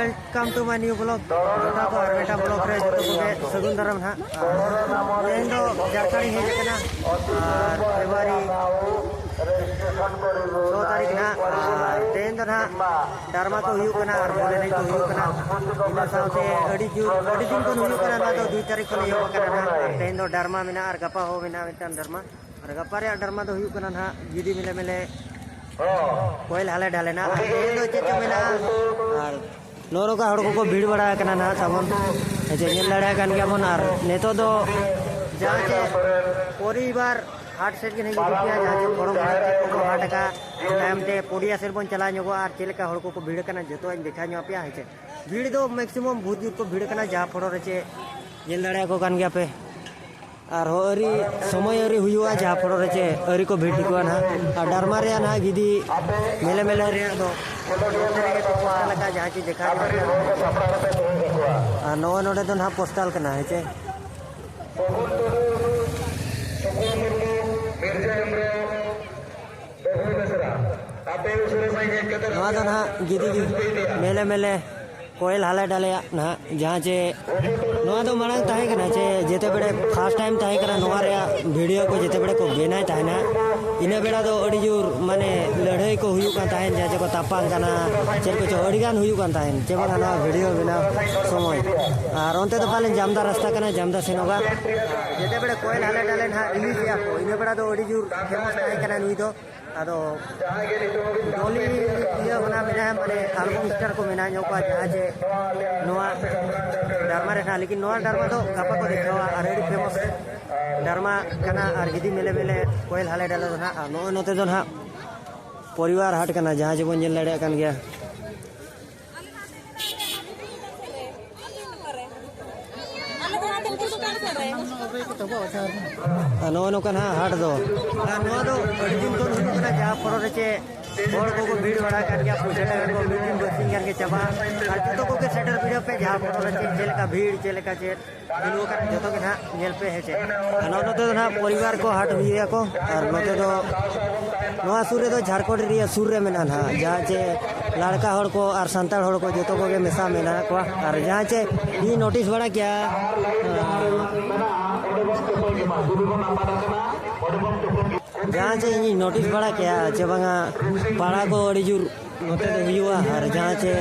welcome to my new blog जोटा को आरमेटा blog रे जो को सगुन दाराम ना तेन दो झारखंड हेज कना और फेब्रुआरी 6 तारीख ना तेन दो ना डरमा को हुयु कना और बोले को हुयु कना इन साथे अडी दिन को हुयु कना ना तो 2 तारीख को यो कना ना तेन दो डरमा मेना और गपा हो मेना मिटन डरमा और गपा रे डरमा दो हुयु कना ना गिदी मिले मिले कोयल हाले डाले ना तेन दो चेचो मेना और नोरो का हड़को को भीड़ बड़ा कना ना सामन जेल लड़ा कन गया मन और नेतो दो जहाँ से परिवार हाट सेट के नहीं रुपया जहाँ से बड़ो को हाट का टाइम ते पोडिया सेट बन चला ᱧᱚᱜᱚ और चेल का हड़को को भीड़ कना जतो इन देखा ᱧᱚᱜ पे है भीड़ दो मैक्सिमम बहुत दूर को भीड़ कना जहाँ फोटो रे जेल लड़ा को कन गया पे और हरी समय हरी हुआ जहाँ फोटो रे हरी को भीड़ को ना और डरमा रे ना गिदी मेले मेले रे दो लगा जहाँ चीज देखा और नवा नोडे तो ना पोस्टल करना है चे नवा तो ना गिदी मेले मेले कोयल हाले डाले ना जहाँ चे नवा तो मांग ताहे करना चे जेते बड़े फर्स्ट टाइम ताहे करना नवा रे वीडियो को जेते बड़े को बेना ताहे ना इना बेड़ा दो अड़ी जोर माने लड़ाई को हुयु का ताहे जाजे को तापान करना चेल को अड़ी गान हुयु का ताहे जेबो ना वीडियो बिना समय और ओनते तो पाले जामदा रास्ता करना जामदा सेनोगा जेते बड़े कोयल हाले डाले ना रिलीज या को इना बेड़ा दो अड़ी जोर फेमस ताहे करना नुई दो आदो डोली ये होना मेना माने एल्बम स्टार को मेना ᱧᱚᱜ को जहाँ जे नोआ डरमा रे ना लेकिन नोआ डरमा तो गपा को देखावा और अड़ी फेमस डरमा कना और गिदी मेले मेले कोयल हाले डाले ना नो नोते तो ना परिवार हाट कना जहाँ जे बन जेल लड़े कन गया नो नो कना हाट दो नो दो अड़ी दिन तो हुई कना जहाँ फोटो रे और को भीड़ बड़ा कर गया पूछे को मीटिंग बसिंग करके चबा और जतो को के सेटर वीडियो पे जहाँ फोटो रे जेल का भीड़ जेल का चेट इनको कर जतो के ना जेल पे है चे नो तो ना परिवार को हाट हुई को और नोते तो नोआ सूर्य तो झारखंड रे सूर्य में ना जहाँ चे लड़का हड़ को और संताल हड़ को जतो को के मेसा में ना को और जहाँ चे ये नोटिस बड़ा क्या जहाँ से नोटिस बड़ा क्या चे बंगा पाड़ा को अड़ी जुर नोते तो हुआ और जहाँ से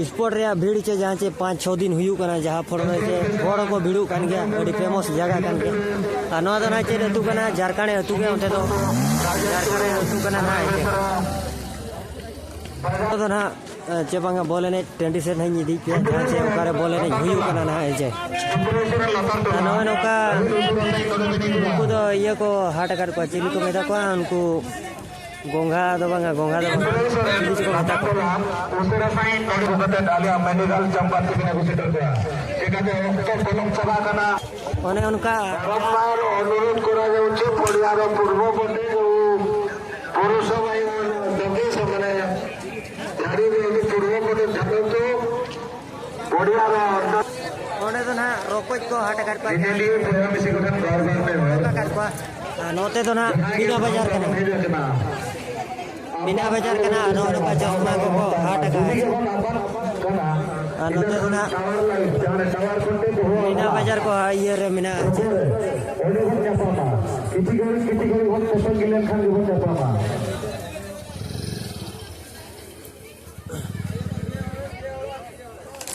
स्पोर्ट रे भीड़ चे जहाँ से 5-6 दिन हुई कना जहाँ फोटो चे बड़ को भीड़ कन गया अड़ी फेमस जगह कन गया नवा तो ना चे अतु कना झारखंड अतु के ओते तो झारखंड अतु कना ना तो ना चे बंगा बोले ने टेंटी से नहीं दी के जहाँ से ओकारे बोले ने हुई कना ना जे नवा नौका उनको तो ये को हाट कर को चिली को मेदा को उनको गोंगा दो बंगा गोंगा दो चिली को खाता को उसरा साइन नोडी बकते डालिया मैनेजर चंपा तिने को सेटल गया जेका के तो कोलम सभा कना ओने उनका रमार अनुरोध करा जाउछे पडियार पूर्व पटे जो पुरुष भाई दगे समने झाड़ी रे पूर्व पटे झालो तो पडियार ओने तो ना रोकोज को हाट कर पा इनेली मिसी को बार-बार कर पा नोते तो ना मीना बाजार कना मीना बाजार कना नोरे का चश्मा को हाट का नोते तो ना मीना बाजार को ये रे मीना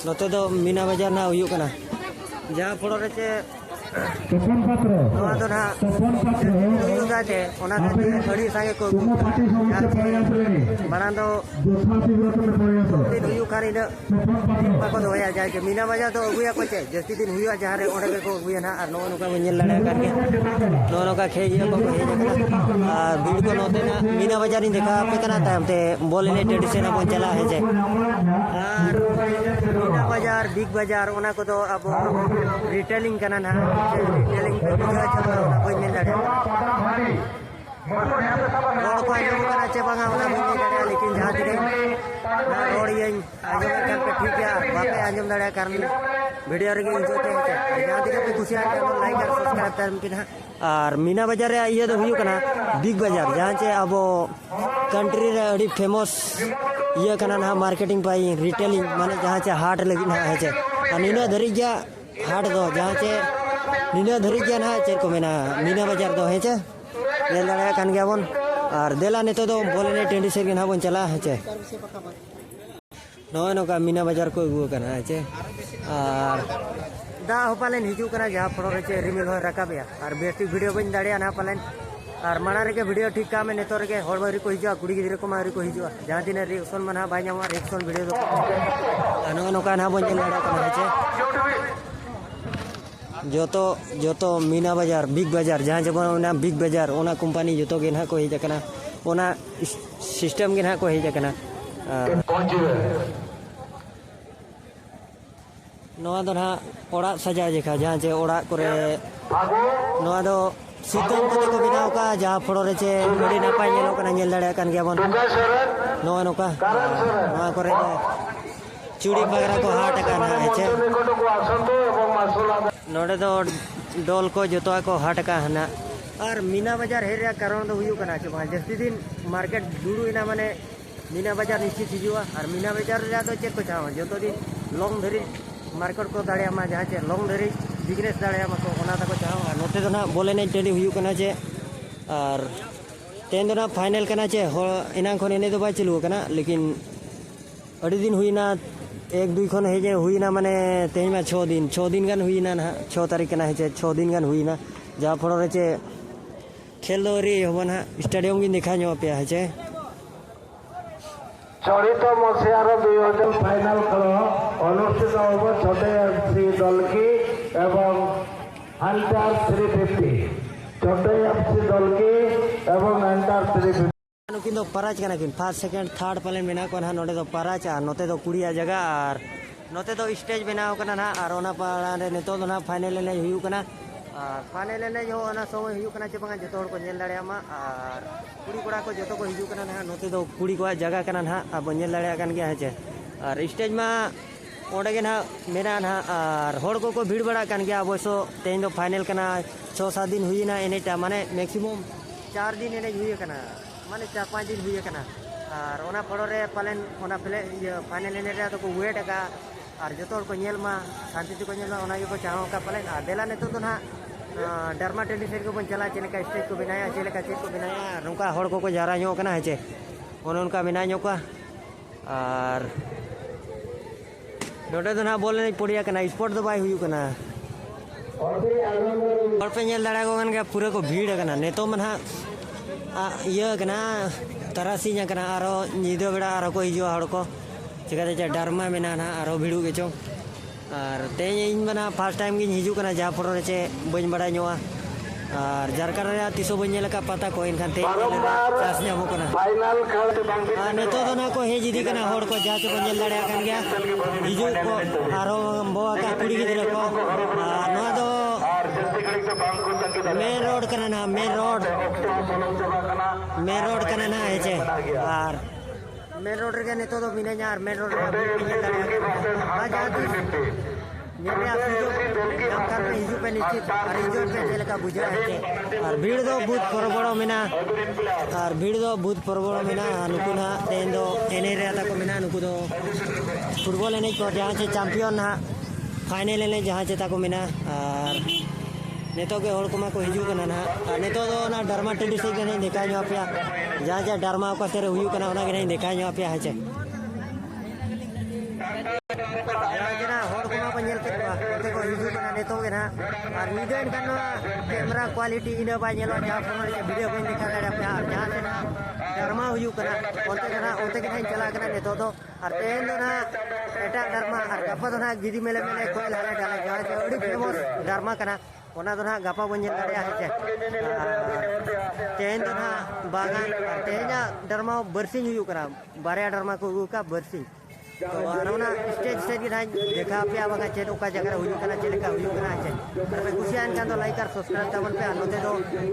नोते तो मीना बाजार ना हुई कना जहाँ फोटो रे चे नवा तो ना हुई जाते ओना थोड़ी संगे को माना तो दिन हुई खारी न पाको तो होया जाए मीना बाजार तो अगुया को चे जस्ती दिन हुई जहाँ रे ओडे को अगुया ना और नो का बंजल लड़ा करके नो का खेज को और भीड़ को नोते ना मीना बाजार नहीं देखा पे कना टाइम ते बोले ने ट्रेडिशन अपन चला है जे और मीना बाजार बिग बाजार ओना को तो अब रिटेलिंग करना ना रिटेलिंग कोई मिल रहा है रोड को आजम करना चे बंगा ओना मिल रहा लेकिन जहाँ तक रोड ये आजम कर पे ठीक है बापे आजम लड़ा कारण वीडियो रे इंजॉय थे जहाँ तक पे खुशी आके लाइक और सब्सक्राइब कर मिकिन और मीना बाजार ये तो हुई कना बिग बाजार जहाँ से अब कंट्री रे अड़ी famous iya kana nah marketing pai retailing mane jahan che haat lagi nah hai che nina dhari gya haat do jahan che nina dhari gya nah che ko mena mina bazar do hai che nyel dare kan gya bon ar dela neto do bole ne tendi ser nah bon chala hai che no ka mina bazar ko gu kana hai che ar da ho palen hiju kana jaha poro re che rimil ho rakab ya ar besti video bain dare na palen और मना रे के video ठीक काम है नेतोर के हर बारी को हिजुआ कुड़ी गिदरे को मारी को हिजुआ जहां दिन रिएक्शन मना बाय नामा रिएक्शन वीडियो दो अनो नो का ना बन लड़ा कना है जोतो मीना बाजार बिग बाजार जहां जब ना बिग बाजार ओना कंपनी जोतो के ना को हिज कना ओना सिस्टम के ना को हिज कना नोआ दो ना ओड़ा सजा जेखा जहां जे ओड़ा करे नोआ दो सितम को बनाव का जहां फोड़ो रे चे बड़ी नापाय नेलो कना नेल दाड़े कान गया बन नोआ नोका नोआ करे चूड़ी वगैरह को हाट काना है चे नोडे दो डोल को जोतो को हाट का हना और मीना बाजार हेरिया कारण दो हुयु कना चे जस्ती दिन मार्केट दुडू इना माने मीना बाजार निश्चित हिजुआ और मीना बाजार रे दो चे को चावा जोतो दिन लॉन्ग धरी मार्केट को दाड़े मा जहां चे लॉन्ग धरी बिजनेस दाड़े मा को ओना तको चावा नोते दो ना बोले ने टेली हुयु कना चे और तेन दो ना फाइनल कना चे हो इना खन एने दो बाय चलु कना लेकिन अड़ी दिन हुईना एक दुई खन हे जे हुईना माने तेज में 6 दिन गन हुईना ना 6 तारीख कना हे 6 दिन गन हुईना जहां फड़ो रे चे खेल दो रे होबन हा स्टेडियम की देखा नो पे है चे चलित मसीहार 2000 फाइनाल खेल अनुष्ठित होब छोटे एफसी दल की एवं अंटार 350 छोटे एफसी दल की एवं अंटार 350 किन दो पराज कना किन फर्स्ट सेकंड थर्ड प्लेन बना को ना नोटे दो पराज आ नोते दो कुड़िया जगह और नोते दो स्टेज बनाव कना ना और ओना पाड़ा रे नेतो दो ना फाइनल ने हुयु कना और फाइनल ने जो ओना समय हुयु कना चे बंगा जतो हर को नेल दाड़े मा और कुड़ी कोड़ा को जतो को हिजु कना ना नोते दो कुड़ी को जगह कना ना अब नेल दाड़े कान गया है और स्टेज मा ओडे के ना मेरा ना और हर को भीड़ बड़ा कान गया अवश्य तेन दो फाइनल कना 6-7 दिन हुई ना एनेटा माने मैक्सिमम 4 दिन एने हुई कना माने 4-5 दिन हुई कना और ओना पड़ो रे पालन ओना प्ले फाइनल एने रे तो को वेट का और जतो को नेल मा शांति को नेल मा ओना को चाहो का पालन देला ने तो ना डरमा टेंडी सेट को बन चला चले का स्टेज को बनाया चले का चेक को बनाया नोका हड़ को जारा नो कना है चे उनका बिना नो का और नोटे तो ना बोले नहीं पड़िया कना स्पोर्ट तो बाय हुयु कना और पे नेल दाड़ा को गन पूरा को भीड़ कना नेतो मन हा ये कना तरासी nya कना आरो निदो बेड़ा आरो को हिजो हड़ को चिकाते चे डरमा मेना ना आरो भीड़ू के चो और तेज इन बना फर्स्ट टाइम गिन हिजू कना जहां फोटो रे चे बइन बड़ा नोआ और जारकार रे तिसो बइन लका पता को इनखान ते चास ᱧᱟᱢᱚᱜ कना फाइनल खेल के बांगे नेतो दो ना को हेज इदी कना हड़ को जाते बइन लड़या कान गया हिजू को आरो बोआ का कुड़ी गिदरे को नोआ दो और जल्दी घड़ी के बांग को तक मेन रोड कना ना मेन रोड कना ना है चे और मेन रोड रे नेतो दो बिना यार मेन रोड रे आ जाती मेरे आप जो जानकार पे हिजू पे निश्चित और हिजू पे चले का बुझा है और भीड़ दो बहुत परबड़ो मिना और भीड़ दो बहुत परबड़ो मिना नुकु ना तेन दो एने रे आता को मिना नुकु दो फुटबॉल एने को जहां से चैंपियन ना फाइनल एने जहां से ताको मिना और नेतो के हड़ को हिजू कना ना नेतो दो ना डरमा टेंडी से के नहीं देखा नो पे जहां जहां डरमा को तेरे हुयु कना ओना के नहीं देखा नो पे है चे जना हड़ को पंजल के को हिजू कना नेतो के ना और नीदेन कना कैमरा क्वालिटी इन बाय नेलो जहां फोन रे वीडियो को देखा दाड़ा पे जहां से ना डरमा हुयु कना ओते के नहीं चला कना नेतो दो और तेन दो ना एटा डरमा और गपा दो ना गिदी मेले कोयल हाले डाला जहां से अड़ी फेमस डरमा कना ओना दो ना गपा बन दाड़ा है चे तेन दो ना बागान तेजा डरमा बरसिंग हुयु कना बारे डरमा को का बरसिंग तो आरोना स्टेज से भी देखा पे आवा चे ओका जगह हुयु कना चले का हुयु कना चे अरे कुशियान का तो लाइक और सब्सक्राइब तबन पे anote दो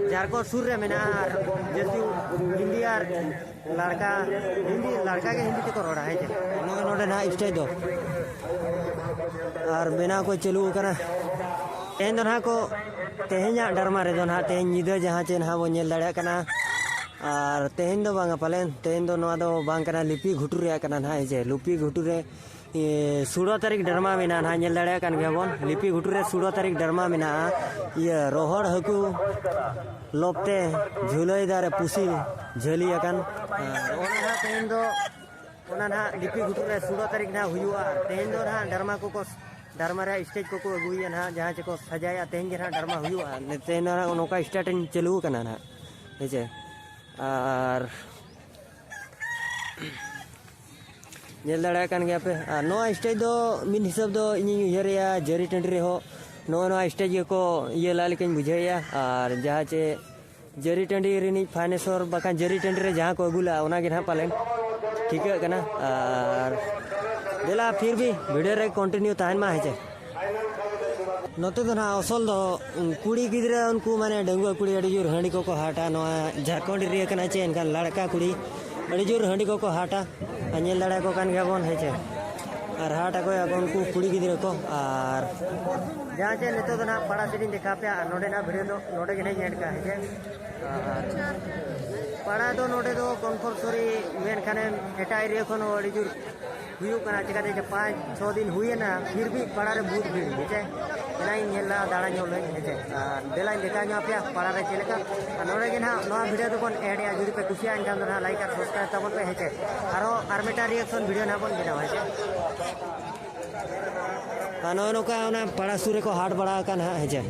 जारको सुर रे मेना जैसे हिंदी और लड़का के हिंदी को रोड़ा है चे नोडे ना स्टेज दो और बिना को चलू कना तेन दो ना को तेहኛ डरमा रे दो ना तेहñ निदो जहां चे ना बो नेल दाड़ा कना और तेहन दो बांगा पालेन तेहन दो नवा दो बांग कना लिपि घुटू रे कना ना जे लिपि घुटू रे 16 तारीख डरमा मेना ना नेल दाड़े कान गयाबन लिपि घुटू रे 16 तारीख डरमा मेना ये रोहड़ हकू लोपते झुलई दारे पुसी झली अकन ओना ना तेहन दो ओना ना लिपि घुटू रे 16 तारीख ना हुयुआ तेहन दो ना डरमा को डरमा रे स्टेज को अगुया ना जहां चे को सजाया तेहन जे ना डरमा हुयुआ तेहन ना नोका स्टार्टिंग चालू कना ना हेजे और नेल दाड़ा कान गया पे नो स्टेज दो मिन हिसाब दो इन उयहरिया जरी टंडी रे हो नो स्टेज को ये लाल के बुझाया और जहाँ चे जरी टंडी रिनी फाइनेसर बाकान जरी टंडी रे जहाँ को अगुला ओना गे ना पालेन ठीक है कना और देला फिर भी वीडियो रे कंटिन्यू ताहन मा है नोते तो ना असल दो कुड़ी गिद्रा उनको माने डंगुआ कुड़ी अड़ी जोर हांडी को हाटा नोआ झारखंड रे कना चे इनका लड़का कुड़ी अड़ी जोर हांडी को हाटा अनेल लड़ा को कान गयाबन है चे और हाटा को उनको कुड़ी गिद्रा को और जहां चे नेतो तो ना बड़ा सीरीन देखा पे नोडे ना वीडियो नोडे के नहीं एड का है पड़ा दो नोडे दो कंपलसरी मेन खाने एटा एरिया खन अड़ी जोर हुयु कना चिकाते 5-6 दिन हुए ना फिर भी पड़ा रे बहुत भीड़ है नाइन नेला दाड़ा ᱧᱚᱞ हेजे देला देखा ᱧᱚ पे पड़ा रे चलेका नोडे गे ना नोआ वीडियो तो बन एड या जुदी पे कुसिया एनखान ना लाइक और सब्सक्राइब तबन पे हेजे आरो आरमेटा रिएक्शन वीडियो ना बन बिना हेजे नो नोका ना पड़ा सुरे को हाट बड़ा कान हेजे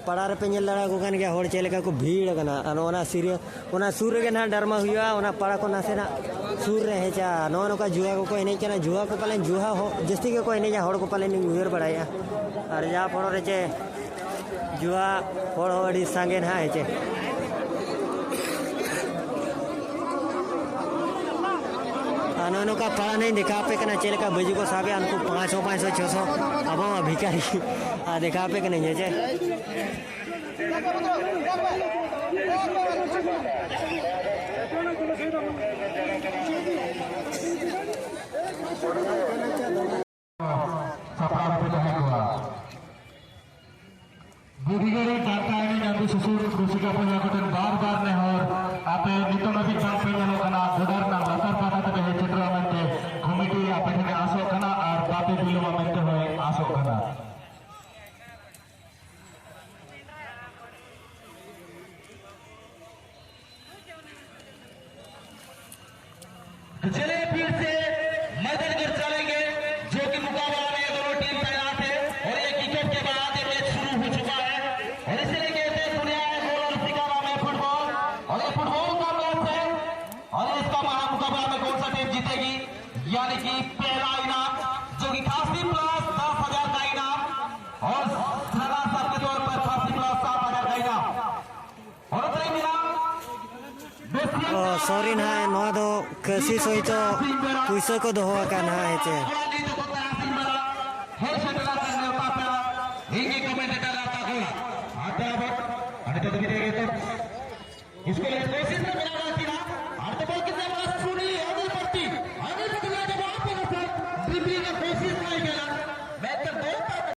पड़ा रे पे नेल दाड़ा को कान गया होड़ चलेका को भीड़ कना ओना सिरियो ओना सुर रे ना डरमा हुआ ओना पड़ा को ना से ना सुर रे हेजा नो नोका जुआ को एने चना जुआ को पाले जुआ हो जस्ती के को एने जा होड़ को पाले उयर बड़ाया और जा पड़ो रे चे जुआ होड़ अड़ी सांगे ना हेचे नो का पड़ा नहीं देखा पे कना चले का बजी को साबे उनको 500-600 अब भिखारी देखा पे के नहीं हेचे बुधिगरी data ini nanti susul kusika punya koten bar nehor ape nito nabi sampai nyalo kana godar na latar pada te he chitra mente committee ape ne aso kana ar bape biluma mente hoye aso kana चले फिर से मैदान पर चलेंगे जो कि मुकाबला में दोनों टीम तैयार है और ये क्रिकेट के बाद ये मैच शुरू हो चुका है और इसलिए कहते हैं दुनिया है गोल सिकारा में फुटबॉल और ये फुटबॉल का मैच है और इसका महामुकाबला में कौन सा टीम जीतेगी यानी कि पहला इनाम जो कि खासी प्लस 10,000 का इनाम और सरासर के तौर पर खासी प्लस 7,000 का इनाम और तीन इनाम सॉरी ना नो दो कसी सोई तो पैसा को दो का ना है चे इसको कोशिश में